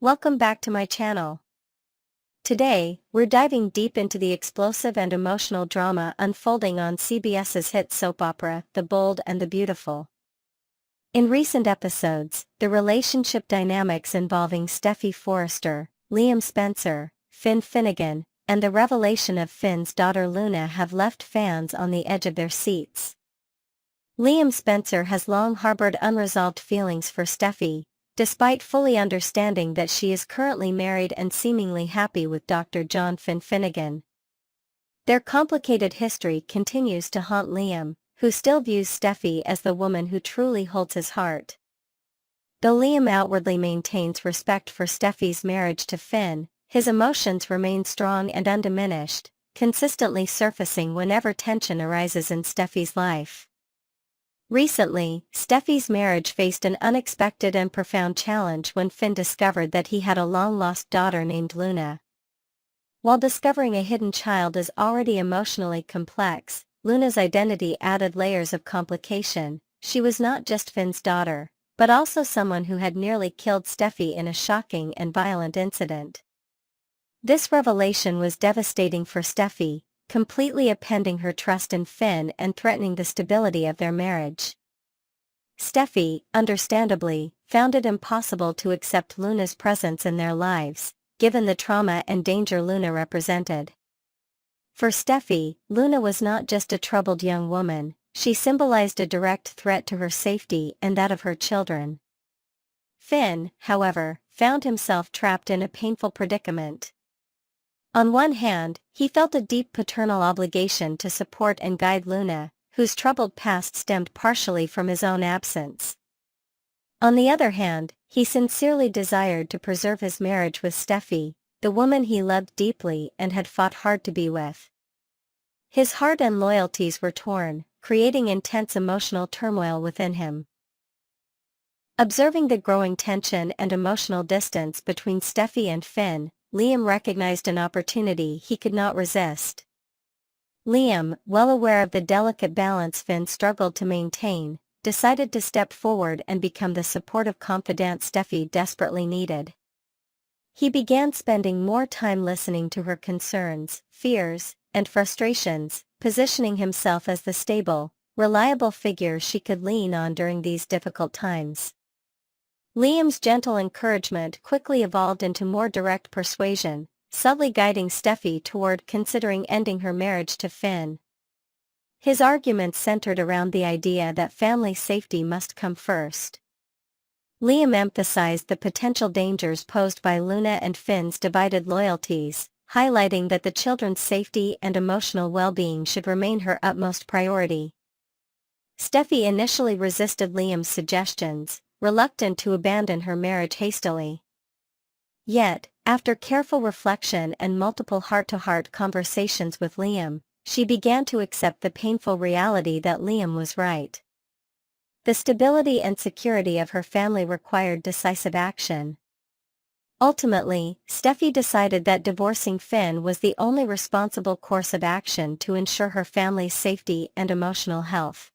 Welcome back to my channel. Today, we're diving deep into the explosive and emotional drama unfolding on CBS's hit soap opera, The Bold and the Beautiful. In recent episodes, the relationship dynamics involving Steffy Forrester, Liam Spencer, Finn Finnegan, and the revelation of Finn's daughter Luna have left fans on the edge of their seats. Liam Spencer has long harbored unresolved feelings for Steffy, despite fully understanding that she is currently married and seemingly happy with Dr. John Finn Finnegan. Their complicated history continues to haunt Liam, who still views Steffy as the woman who truly holds his heart. Though Liam outwardly maintains respect for Steffy's marriage to Finn, his emotions remain strong and undiminished, consistently surfacing whenever tension arises in Steffy's life. Recently, Steffy's marriage faced an unexpected and profound challenge when Finn discovered that he had a long-lost daughter named Luna. While discovering a hidden child is already emotionally complex, Luna's identity added layers of complication. She was not just Finn's daughter, but also someone who had nearly killed Steffy in a shocking and violent incident. This revelation was devastating for Steffy, completely upending her trust in Finn and threatening the stability of their marriage. Steffy, understandably, found it impossible to accept Luna's presence in their lives, given the trauma and danger Luna represented. For Steffy, Luna was not just a troubled young woman, she symbolized a direct threat to her safety and that of her children. Finn, however, found himself trapped in a painful predicament. On one hand, he felt a deep paternal obligation to support and guide Luna, whose troubled past stemmed partially from his own absence. On the other hand, he sincerely desired to preserve his marriage with Steffy, the woman he loved deeply and had fought hard to be with. His heart and loyalties were torn, creating intense emotional turmoil within him. Observing the growing tension and emotional distance between Steffy and Finn, Liam recognized an opportunity he could not resist. Liam, well aware of the delicate balance Finn struggled to maintain, decided to step forward and become the supportive confidant Steffy desperately needed. He began spending more time listening to her concerns, fears, and frustrations, positioning himself as the stable, reliable figure she could lean on during these difficult times. Liam's gentle encouragement quickly evolved into more direct persuasion, subtly guiding Steffy toward considering ending her marriage to Finn. His arguments centered around the idea that family safety must come first. Liam emphasized the potential dangers posed by Luna and Finn's divided loyalties, highlighting that the children's safety and emotional well-being should remain her utmost priority. Steffy initially resisted Liam's suggestions, reluctant to abandon her marriage hastily. Yet, after careful reflection and multiple heart-to-heart conversations with Liam, she began to accept the painful reality that Liam was right. The stability and security of her family required decisive action. Ultimately, Steffy decided that divorcing Finn was the only responsible course of action to ensure her family's safety and emotional health.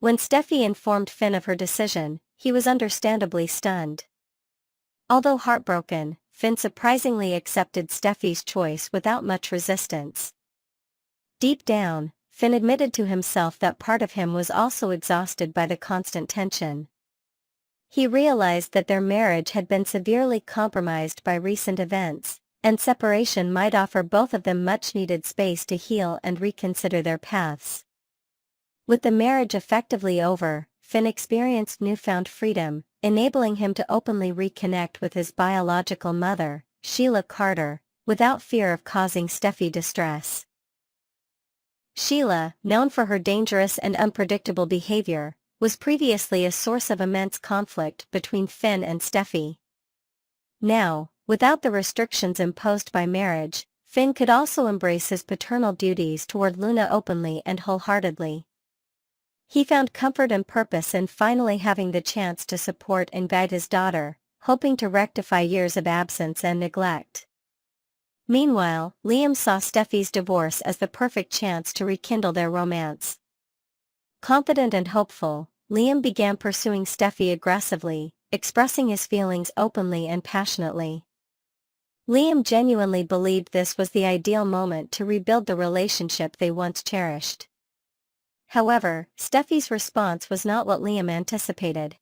When Steffy informed Finn of her decision, he was understandably stunned. Although heartbroken, Finn surprisingly accepted Steffy's choice without much resistance. Deep down, Finn admitted to himself that part of him was also exhausted by the constant tension. He realized that their marriage had been severely compromised by recent events, and separation might offer both of them much-needed space to heal and reconsider their paths. With the marriage effectively over, Finn experienced newfound freedom, enabling him to openly reconnect with his biological mother, Sheila Carter, without fear of causing Steffy distress. Sheila, known for her dangerous and unpredictable behavior, was previously a source of immense conflict between Finn and Steffy. Now, without the restrictions imposed by marriage, Finn could also embrace his paternal duties toward Luna openly and wholeheartedly. He found comfort and purpose in finally having the chance to support and guide his daughter, hoping to rectify years of absence and neglect. Meanwhile, Liam saw Steffy's divorce as the perfect chance to rekindle their romance. Confident and hopeful, Liam began pursuing Steffy aggressively, expressing his feelings openly and passionately. Liam genuinely believed this was the ideal moment to rebuild the relationship they once cherished. However, Steffi's response was not what Liam anticipated.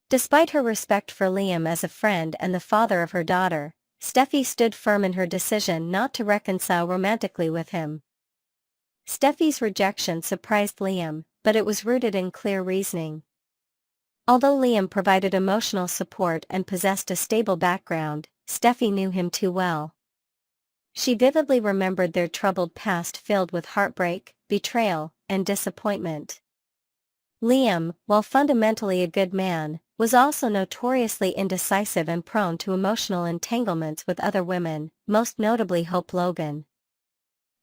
Despite her respect for Liam as a friend and the father of her daughter, Steffi stood firm in her decision not to reconcile romantically with him. Steffi's rejection surprised Liam, but it was rooted in clear reasoning. Although Liam provided emotional support and possessed a stable background, Steffi knew him too well. She vividly remembered their troubled past filled with heartbreak, betrayal, and disappointment. Liam, while fundamentally a good man, was also notoriously indecisive and prone to emotional entanglements with other women, most notably Hope Logan.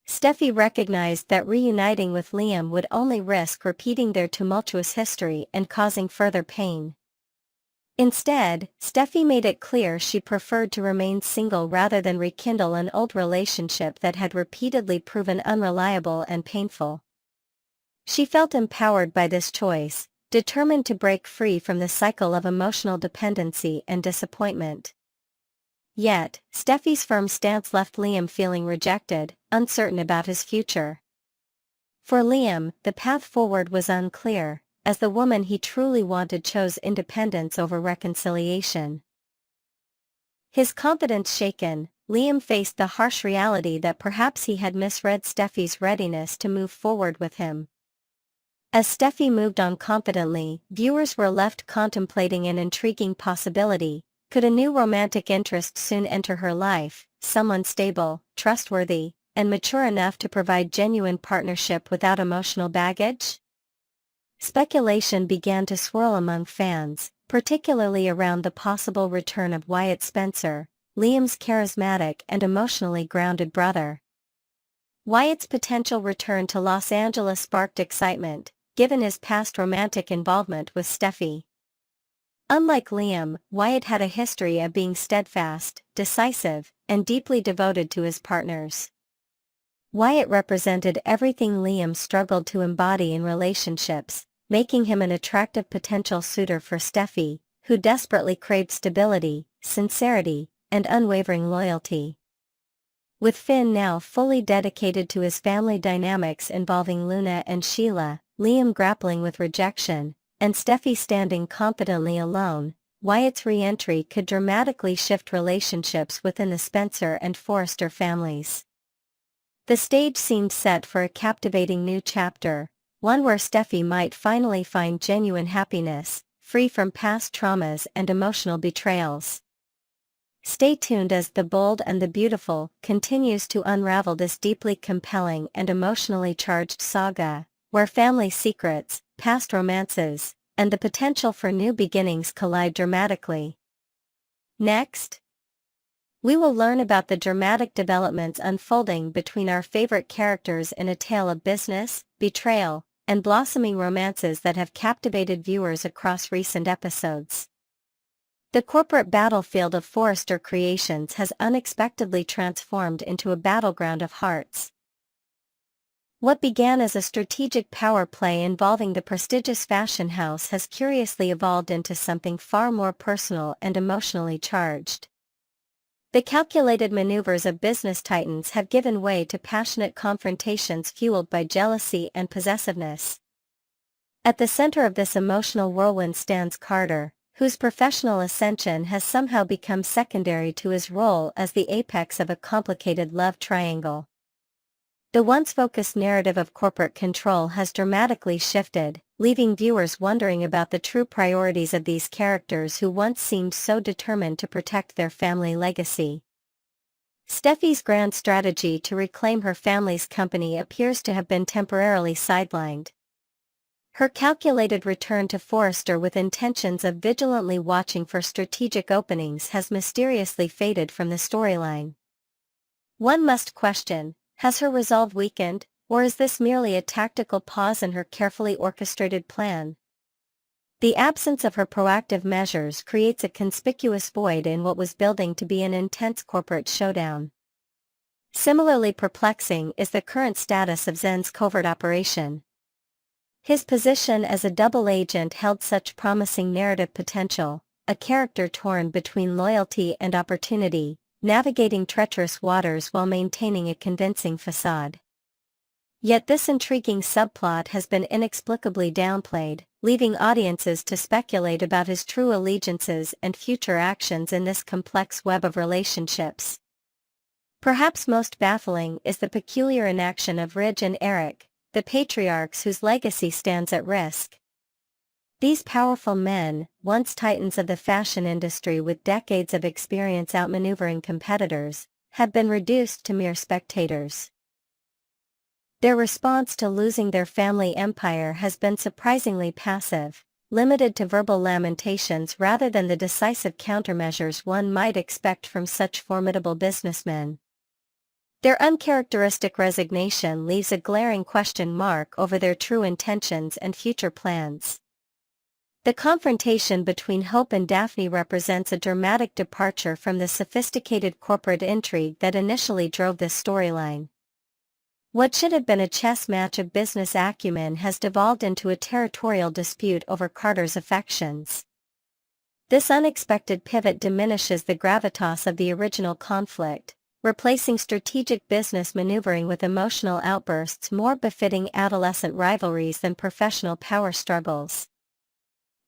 Steffi recognized that reuniting with Liam would only risk repeating their tumultuous history and causing further pain. Instead, Steffi made it clear she preferred to remain single rather than rekindle an old relationship that had repeatedly proven unreliable and painful. She felt empowered by this choice, determined to break free from the cycle of emotional dependency and disappointment. Yet, Steffi's firm stance left Liam feeling rejected, uncertain about his future. For Liam, the path forward was unclear, as the woman he truly wanted chose independence over reconciliation. His confidence shaken, Liam faced the harsh reality that perhaps he had misread Steffi's readiness to move forward with him. As Steffi moved on confidently, viewers were left contemplating an intriguing possibility. Could a new romantic interest soon enter her life, someone stable, trustworthy, and mature enough to provide genuine partnership without emotional baggage? Speculation began to swirl among fans, particularly around the possible return of Wyatt Spencer, Liam's charismatic and emotionally grounded brother. Wyatt's potential return to Los Angeles sparked excitement, given his past romantic involvement with Steffi. Unlike Liam, Wyatt had a history of being steadfast, decisive, and deeply devoted to his partners. Wyatt represented everything Liam struggled to embody in relationships, making him an attractive potential suitor for Steffi, who desperately craved stability, sincerity, and unwavering loyalty. With Finn now fully dedicated to his family dynamics involving Luna and Sheila, Liam grappling with rejection, and Steffi standing confidently alone, Wyatt's re-entry could dramatically shift relationships within the Spencer and Forrester families. The stage seemed set for a captivating new chapter, one where Steffi might finally find genuine happiness, free from past traumas and emotional betrayals. Stay tuned as The Bold and the Beautiful continues to unravel this deeply compelling and emotionally charged saga, where family secrets, past romances, and the potential for new beginnings collide dramatically. Next, we will learn about the dramatic developments unfolding between our favorite characters in a tale of business, betrayal, and blossoming romances that have captivated viewers across recent episodes. The corporate battlefield of Forrester Creations has unexpectedly transformed into a battleground of hearts. What began as a strategic power play involving the prestigious fashion house has curiously evolved into something far more personal and emotionally charged. The calculated maneuvers of business titans have given way to passionate confrontations fueled by jealousy and possessiveness. At the center of this emotional whirlwind stands Carter, whose professional ascension has somehow become secondary to his role as the apex of a complicated love triangle. The once focused narrative of corporate control has dramatically shifted, leaving viewers wondering about the true priorities of these characters who once seemed so determined to protect their family legacy. Steffi's grand strategy to reclaim her family's company appears to have been temporarily sidelined. Her calculated return to Forrester with intentions of vigilantly watching for strategic openings has mysteriously faded from the storyline. One must question, has her resolve weakened, or is this merely a tactical pause in her carefully orchestrated plan? The absence of her proactive measures creates a conspicuous void in what was building to be an intense corporate showdown. Similarly perplexing is the current status of Zen's covert operation. His position as a double agent held such promising narrative potential, a character torn between loyalty and opportunity, navigating treacherous waters while maintaining a convincing facade. Yet this intriguing subplot has been inexplicably downplayed, leaving audiences to speculate about his true allegiances and future actions in this complex web of relationships. Perhaps most baffling is the peculiar inaction of Ridge and Eric, the patriarchs whose legacy stands at risk. These powerful men, once titans of the fashion industry with decades of experience outmaneuvering competitors, have been reduced to mere spectators. Their response to losing their family empire has been surprisingly passive, limited to verbal lamentations rather than the decisive countermeasures one might expect from such formidable businessmen. Their uncharacteristic resignation leaves a glaring question mark over their true intentions and future plans. The confrontation between Hope and Daphne represents a dramatic departure from the sophisticated corporate intrigue that initially drove this storyline. What should have been a chess match of business acumen has devolved into a territorial dispute over Carter's affections. This unexpected pivot diminishes the gravitas of the original conflict, replacing strategic business maneuvering with emotional outbursts more befitting adolescent rivalries than professional power struggles.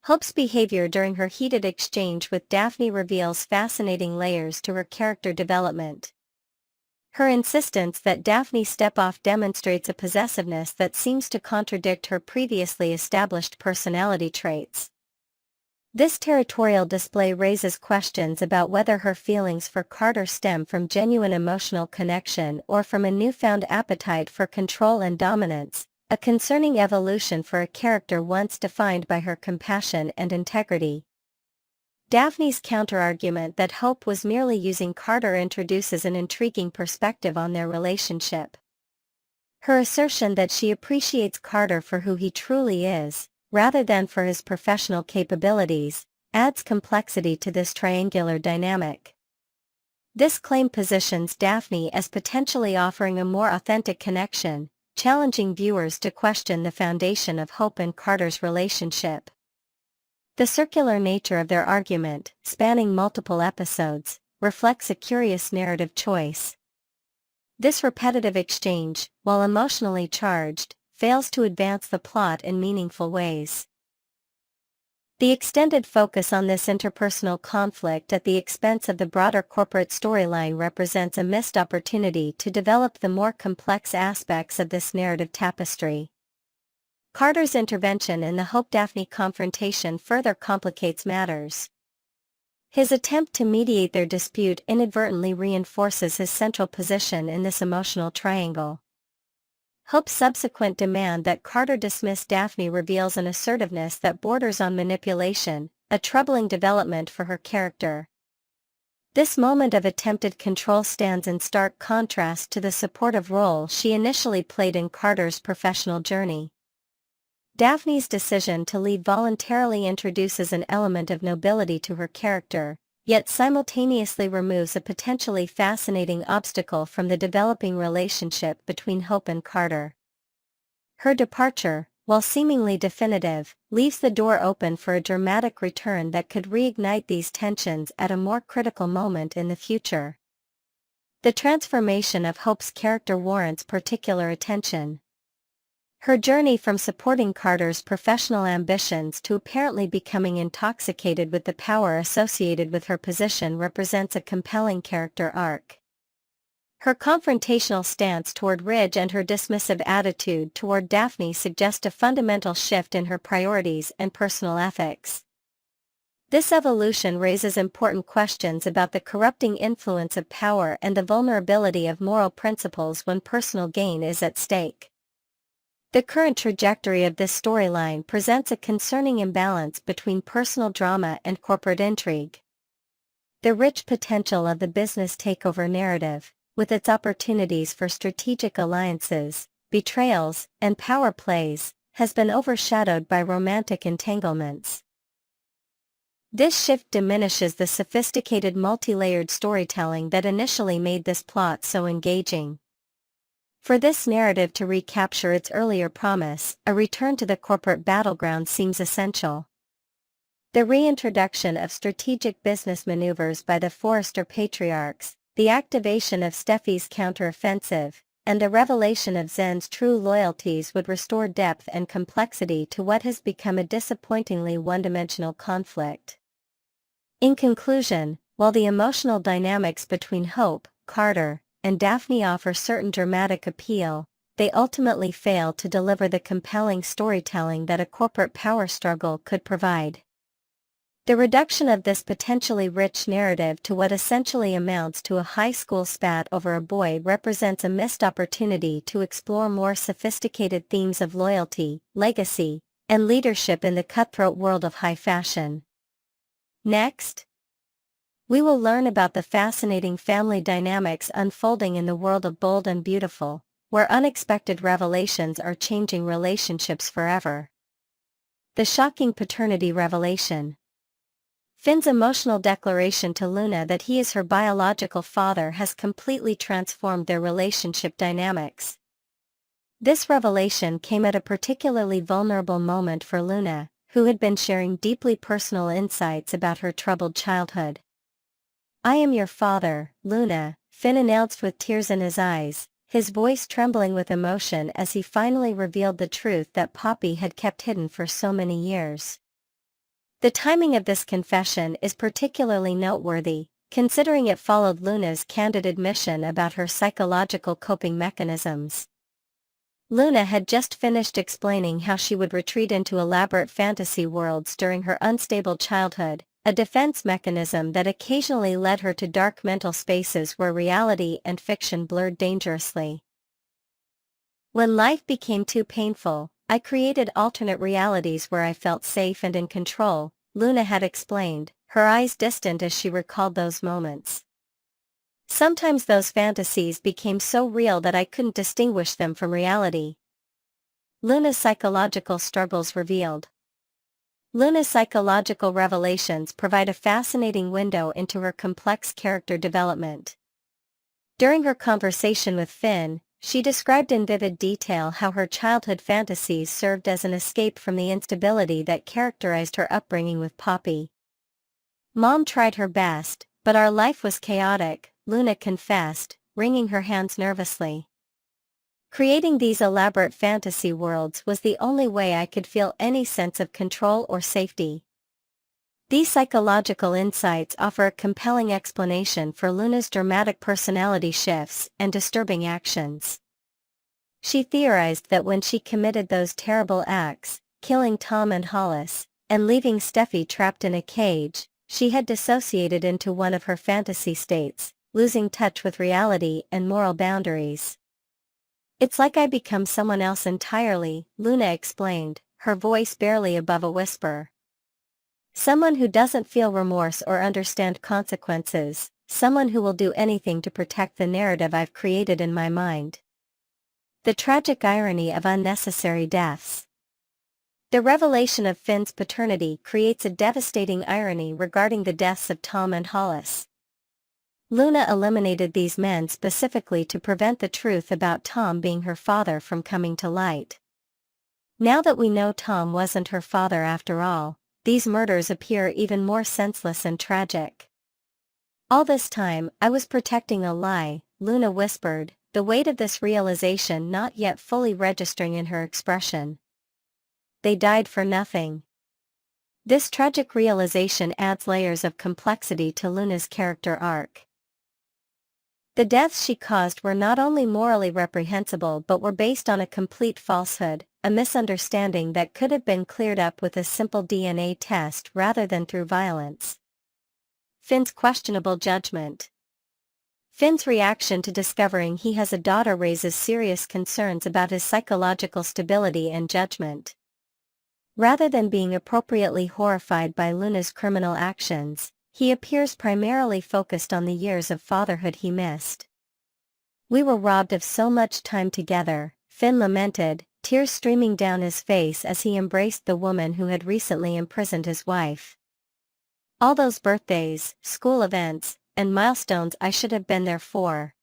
Hope's behavior during her heated exchange with Daphne reveals fascinating layers to her character development. Her insistence that Daphne step off demonstrates a possessiveness that seems to contradict her previously established personality traits. This territorial display raises questions about whether her feelings for Carter stem from genuine emotional connection or from a newfound appetite for control and dominance, a concerning evolution for a character once defined by her compassion and integrity. Daphne's counterargument that Hope was merely using Carter introduces an intriguing perspective on their relationship. Her assertion that she appreciates Carter for who he truly is, rather than for his professional capabilities, adds complexity to this triangular dynamic. This claim positions Daphne as potentially offering a more authentic connection, challenging viewers to question the foundation of Hope and Carter's relationship. The circular nature of their argument, spanning multiple episodes, reflects a curious narrative choice. This repetitive exchange, while emotionally charged, fails to advance the plot in meaningful ways. The extended focus on this interpersonal conflict at the expense of the broader corporate storyline represents a missed opportunity to develop the more complex aspects of this narrative tapestry. Carter's intervention in the Hope-Daphne confrontation further complicates matters. His attempt to mediate their dispute inadvertently reinforces his central position in this emotional triangle. Hope's subsequent demand that Carter dismiss Daphne reveals an assertiveness that borders on manipulation, a troubling development for her character. This moment of attempted control stands in stark contrast to the supportive role she initially played in Carter's professional journey. Daphne's decision to leave voluntarily introduces an element of nobility to her character, yet simultaneously removes a potentially fascinating obstacle from the developing relationship between Hope and Carter. Her departure, while seemingly definitive, leaves the door open for a dramatic return that could reignite these tensions at a more critical moment in the future. The transformation of Hope's character warrants particular attention. Her journey from supporting Carter's professional ambitions to apparently becoming intoxicated with the power associated with her position represents a compelling character arc. Her confrontational stance toward Ridge and her dismissive attitude toward Daphne suggest a fundamental shift in her priorities and personal ethics. This evolution raises important questions about the corrupting influence of power and the vulnerability of moral principles when personal gain is at stake. The current trajectory of this storyline presents a concerning imbalance between personal drama and corporate intrigue. The rich potential of the business takeover narrative, with its opportunities for strategic alliances, betrayals, and power plays, has been overshadowed by romantic entanglements. This shift diminishes the sophisticated multi-layered storytelling that initially made this plot so engaging. For this narrative to recapture its earlier promise, a return to the corporate battleground seems essential. The reintroduction of strategic business maneuvers by the Forrester patriarchs, the activation of Steffi's counteroffensive, and the revelation of Zen's true loyalties would restore depth and complexity to what has become a disappointingly one-dimensional conflict. In conclusion, while the emotional dynamics between Hope, Carter, and Daphne offer certain dramatic appeal, they ultimately fail to deliver the compelling storytelling that a corporate power struggle could provide. The reduction of this potentially rich narrative to what essentially amounts to a high school spat over a boy represents a missed opportunity to explore more sophisticated themes of loyalty, legacy, and leadership in the cutthroat world of high fashion. Next, we will learn about the fascinating family dynamics unfolding in the world of Bold and Beautiful, where unexpected revelations are changing relationships forever. The shocking paternity revelation. Finn's emotional declaration to Luna that he is her biological father has completely transformed their relationship dynamics. This revelation came at a particularly vulnerable moment for Luna, who had been sharing deeply personal insights about her troubled childhood. "I am your father, Luna," Finn announced with tears in his eyes, his voice trembling with emotion as he finally revealed the truth that Poppy had kept hidden for so many years. The timing of this confession is particularly noteworthy, considering it followed Luna's candid admission about her psychological coping mechanisms. Luna had just finished explaining how she would retreat into elaborate fantasy worlds during her unstable childhood, a defense mechanism that occasionally led her to dark mental spaces where reality and fiction blurred dangerously. "When life became too painful, I created alternate realities where I felt safe and in control," Luna had explained, her eyes distant as she recalled those moments. "Sometimes those fantasies became so real that I couldn't distinguish them from reality." Luna's psychological struggles revealed. Luna's psychological revelations provide a fascinating window into her complex character development. During her conversation with Finn, she described in vivid detail how her childhood fantasies served as an escape from the instability that characterized her upbringing with Poppy. "Mom tried her best, but our life was chaotic," Luna confessed, wringing her hands nervously. "Creating these elaborate fantasy worlds was the only way I could feel any sense of control or safety." These psychological insights offer a compelling explanation for Luna's dramatic personality shifts and disturbing actions. She theorized that when she committed those terrible acts, killing Tom and Hollis, and leaving Steffi trapped in a cage, she had dissociated into one of her fantasy states, losing touch with reality and moral boundaries. "It's like I become someone else entirely," Luna explained, her voice barely above a whisper. "Someone who doesn't feel remorse or understand consequences, someone who will do anything to protect the narrative I've created in my mind." The tragic irony of unnecessary deaths. The revelation of Finn's paternity creates a devastating irony regarding the deaths of Tom and Hollis. Luna eliminated these men specifically to prevent the truth about Tom being her father from coming to light. Now that we know Tom wasn't her father after all, these murders appear even more senseless and tragic. "All this time, I was protecting a lie," Luna whispered, the weight of this realization not yet fully registering in her expression. "They died for nothing." This tragic realization adds layers of complexity to Luna's character arc. The deaths she caused were not only morally reprehensible but were based on a complete falsehood, a misunderstanding that could have been cleared up with a simple DNA test rather than through violence. Finn's questionable judgment. Finn's reaction to discovering he has a daughter raises serious concerns about his psychological stability and judgment. Rather than being appropriately horrified by Luna's criminal actions, he appears primarily focused on the years of fatherhood he missed. "We were robbed of so much time together," Finn lamented, tears streaming down his face as he embraced the woman who had recently imprisoned his wife. "All those birthdays, school events, and milestones I should have been there for."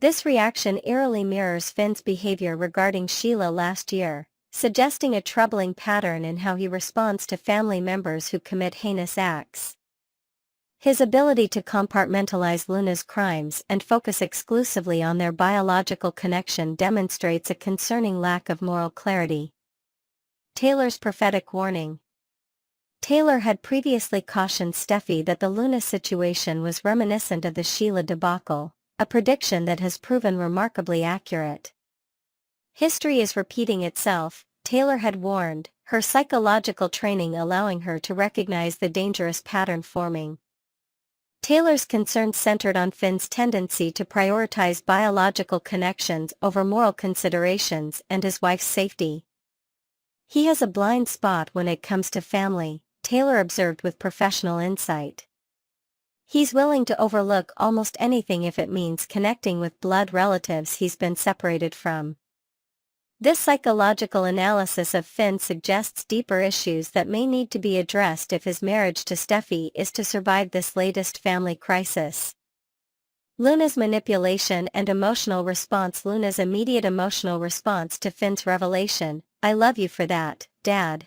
This reaction eerily mirrors Finn's behavior regarding Sheila last year, suggesting a troubling pattern in how he responds to family members who commit heinous acts. His ability to compartmentalize Luna's crimes and focus exclusively on their biological connection demonstrates a concerning lack of moral clarity. Taylor's prophetic warning. Taylor had previously cautioned Steffi that the Luna situation was reminiscent of the Sheila debacle, a prediction that has proven remarkably accurate. History is repeating itself, Taylor had warned, her psychological training allowing her to recognize the dangerous pattern forming. Taylor's concerns centered on Finn's tendency to prioritize biological connections over moral considerations and his wife's safety. He has a blind spot when it comes to family, Taylor observed with professional insight. He's willing to overlook almost anything if it means connecting with blood relatives he's been separated from. This psychological analysis of Finn suggests deeper issues that may need to be addressed if his marriage to Steffi is to survive this latest family crisis. Luna's manipulation and emotional response. Luna's immediate emotional response to Finn's revelation, "I love you for that, Dad,"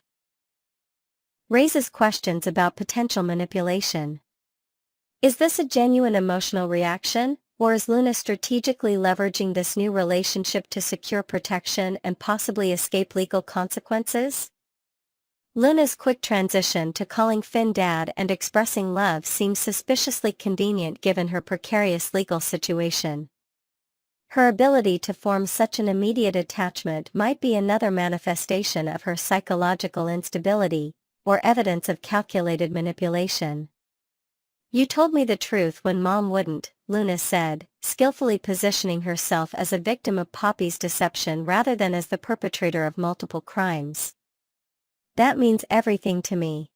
raises questions about potential manipulation. Is this a genuine emotional reaction, or is Luna strategically leveraging this new relationship to secure protection and possibly escape legal consequences? Luna's quick transition to calling Finn Dad and expressing love seems suspiciously convenient given her precarious legal situation. Her ability to form such an immediate attachment might be another manifestation of her psychological instability, or evidence of calculated manipulation. "You told me the truth when Mom wouldn't," Luna said, skillfully positioning herself as a victim of Poppy's deception rather than as the perpetrator of multiple crimes. "That means everything to me."